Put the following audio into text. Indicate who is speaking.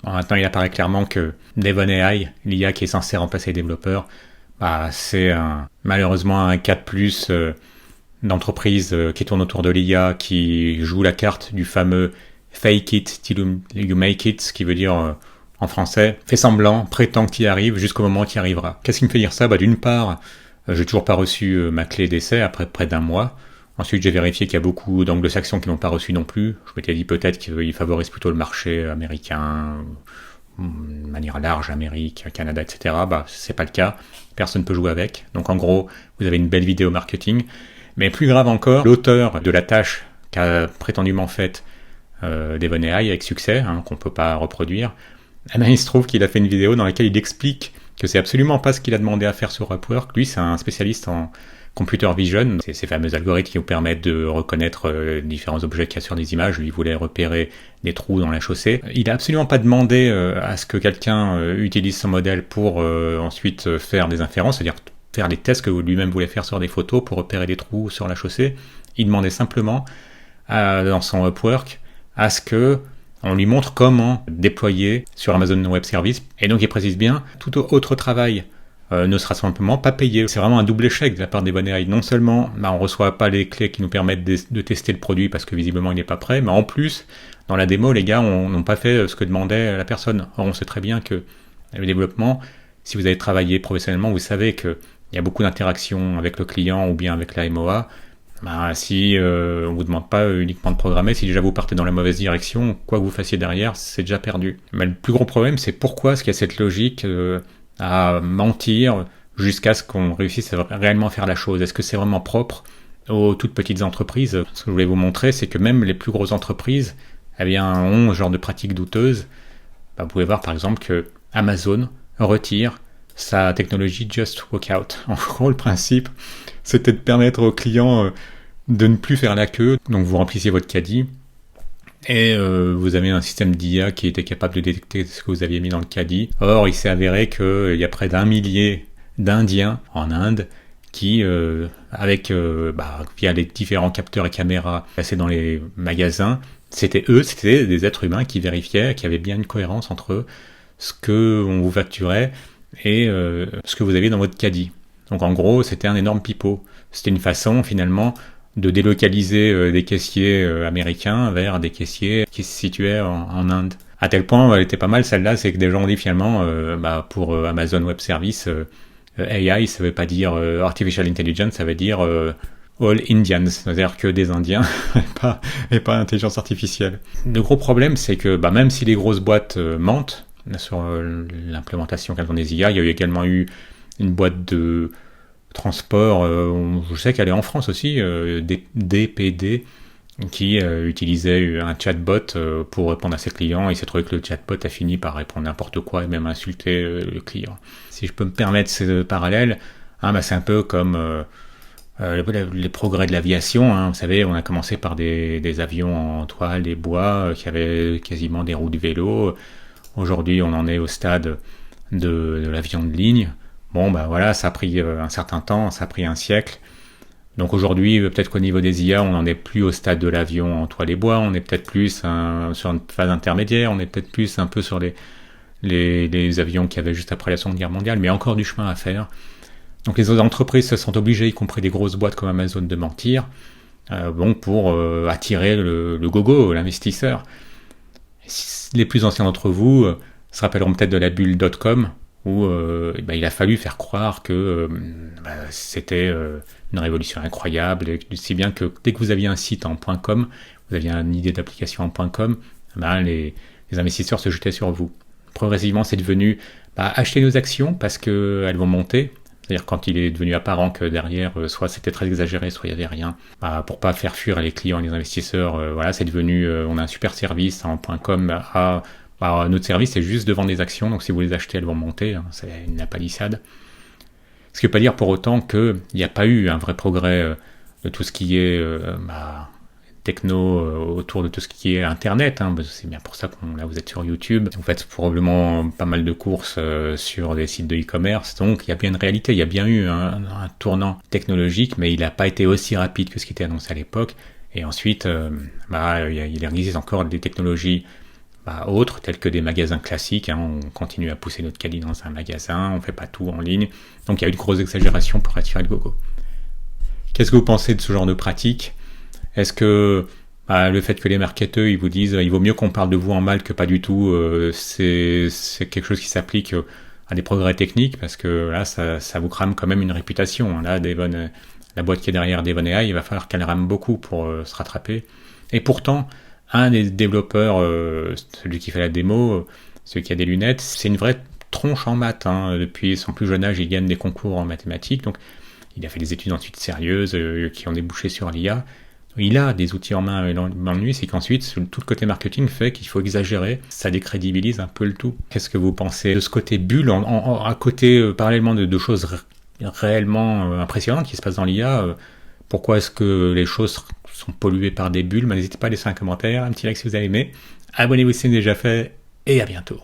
Speaker 1: Bon, maintenant, il apparaît clairement que Devon AI, l'IA qui est censée remplacer les développeurs, c'est malheureusement un cas de plus d'entreprise qui tourne autour de l'IA, qui joue la carte du fameux fake it till you make it, ce qui veut dire en français, fais semblant, prétend que tu y arrives jusqu'au moment où tu y arriveras. Qu'est-ce qui me fait dire ça? D'une part, j'ai toujours pas reçu ma clé d'essai après près d'un mois. Ensuite, j'ai vérifié qu'il y a beaucoup d'anglo-saxons qui n'ont pas reçu non plus. Je m'étais dit peut-être qu'ils favorisent plutôt le marché américain, de manière large, Amérique, Canada, etc. C'est pas le cas. Personne peut jouer avec. Donc en gros, vous avez une belle vidéo marketing. Mais plus grave encore, l'auteur de la tâche qu'a prétendument faite Devon AI avec succès, qu'on peut pas reproduire, il se trouve qu'il a fait une vidéo dans laquelle il explique que c'est absolument pas ce qu'il a demandé à faire sur Upwork. Lui, c'est un spécialiste en computer vision, c'est ces fameux algorithmes qui vous permettent de reconnaître différents objets qu'il y a sur des images. Lui, il voulait repérer des trous dans la chaussée. Il a absolument pas demandé à ce que quelqu'un utilise son modèle pour ensuite faire des inférences, c'est-à-dire faire les tests que lui-même voulait faire sur des photos pour repérer des trous sur la chaussée. Il demandait simplement dans son Upwork à ce que on lui montre comment déployer sur Amazon Web Services. Et donc il précise bien, tout autre travail ne sera simplement pas payé. C'est vraiment un double échec de la part des bonnes AI. Non seulement on ne reçoit pas les clés qui nous permettent de tester le produit parce que visiblement il n'est pas prêt, mais en plus, dans la démo, les gars n'ont pas fait ce que demandait la personne. Or, on sait très bien que le développement, si vous avez travaillé professionnellement, vous savez qu'il y a beaucoup d'interactions avec le client ou bien avec la MOA. Si on vous demande pas uniquement de programmer, si déjà vous partez dans la mauvaise direction, quoi que vous fassiez derrière, c'est déjà perdu. Mais le plus gros problème, c'est pourquoi est-ce qu'il y a cette logique à mentir jusqu'à ce qu'on réussisse à réellement faire la chose. Est-ce que c'est vraiment propre aux toutes petites entreprises? Ce que je voulais vous montrer, c'est que même les plus grosses entreprises ont ce genre de pratiques douteuses. Vous pouvez voir par exemple que Amazon retire sa technologie Just Walk Out. En gros, le principe, c'était de permettre aux clients de ne plus faire la queue. Donc vous remplissiez votre caddie et vous avez un système d'IA qui était capable de détecter ce que vous aviez mis dans le caddie. Or, il s'est avéré qu'il y a près d'1 millier d'Indiens en Inde qui, via les différents capteurs et caméras placés dans les magasins, c'était des êtres humains qui vérifiaient qu'il y avait bien une cohérence entre ce que on vous facturait et ce que vous aviez dans votre caddie. Donc en gros, c'était un énorme pipeau. C'était une façon finalement de délocaliser des caissiers américains vers des caissiers qui se situaient en Inde. À tel point, elle était pas mal celle-là, c'est que des gens ont dit finalement, pour Amazon Web Services, AI, ça veut pas dire Artificial Intelligence, ça veut dire All Indians, c'est-à-dire que des Indiens et pas intelligence artificielle. Le gros problème, c'est que même si les grosses boîtes mentent sur l'implémentation qu'elles ont des IA, il y a eu également eu une boîte de transport, je sais qu'elle est en France aussi, DPD, qui utilisait un chatbot pour répondre à ses clients. Il s'est trouvé que le chatbot a fini par répondre n'importe quoi et même insulter le client. Si je peux me permettre ce parallèle, c'est un peu comme les progrès de l'aviation. Vous savez, on a commencé par des avions en toile et bois qui avaient quasiment des roues de vélo. Aujourd'hui, on en est au stade de l'avion de ligne. Ça a pris un certain temps, ça a pris un siècle. Donc aujourd'hui, peut-être qu'au niveau des IA, on n'en est plus au stade de l'avion en toile et bois, on est peut-être plus sur une phase intermédiaire, on est peut-être plus un peu sur les avions qu'il y avait juste après la Seconde Guerre mondiale, mais encore du chemin à faire. Donc les autres entreprises se sont obligées, y compris des grosses boîtes comme Amazon, de mentir, pour attirer le gogo, l'investisseur. Les plus anciens d'entre vous se rappelleront peut-être de la bulle .com, où il a fallu faire croire que c'était une révolution incroyable, si bien que dès que vous aviez un site en .com, vous aviez une idée d'application en .com, les investisseurs se jetaient sur vous. Progressivement, c'est devenu acheter nos actions parce qu'elles vont monter. C'est-à-dire quand il est devenu apparent que derrière, soit c'était très exagéré, soit il n'y avait rien, pour pas faire fuir les clients et les investisseurs, c'est devenu, on a un super service en .com, notre service c'est juste de vendre des actions, donc si vous les achetez, elles vont monter, c'est une palissade. Ce qui ne veut pas dire pour autant qu'il n'y a pas eu un vrai progrès de tout ce qui est techno autour de tout ce qui est internet, c'est bien pour ça que vous êtes sur YouTube, vous faites probablement pas mal de courses sur des sites de e-commerce, donc il y a bien une réalité, il y a bien eu un tournant technologique, mais il n'a pas été aussi rapide que ce qui était annoncé à l'époque. Et ensuite il existe encore des technologies autres, tels que des magasins classiques. On continue à pousser notre caddie dans un magasin, on ne fait pas tout en ligne. Donc il y a eu une grosse exagération pour attirer le gogo. Qu'est-ce que vous pensez de ce genre de pratique? Est-ce que le fait que les marketeurs ils vous disent il vaut mieux qu'on parle de vous en mal que pas du tout, c'est quelque chose qui s'applique à des progrès techniques, parce que là ça vous crame quand même une réputation. Là, la boîte qui est derrière Devon AI, il va falloir qu'elle rame beaucoup pour se rattraper. Et pourtant, un des développeurs, celui qui fait la démo, celui qui a des lunettes, c'est une vraie tronche en maths. Depuis son plus jeune âge, il gagne des concours en mathématiques. Donc, il a fait des études ensuite sérieuses qui ont débouché sur l'IA. Il a des outils en main. L'ennui, c'est qu'ensuite, tout le côté marketing fait qu'il faut exagérer. Ça décrédibilise un peu le tout. Qu'est-ce que vous pensez de ce côté bulle, à côté, parallèlement de choses réellement impressionnantes qui se passent dans l'IA? Pourquoi est-ce que les choses sont polluées par des bulles? N'hésitez pas à laisser un commentaire, un petit like si vous avez aimé. Abonnez-vous si c'est déjà fait, et à bientôt.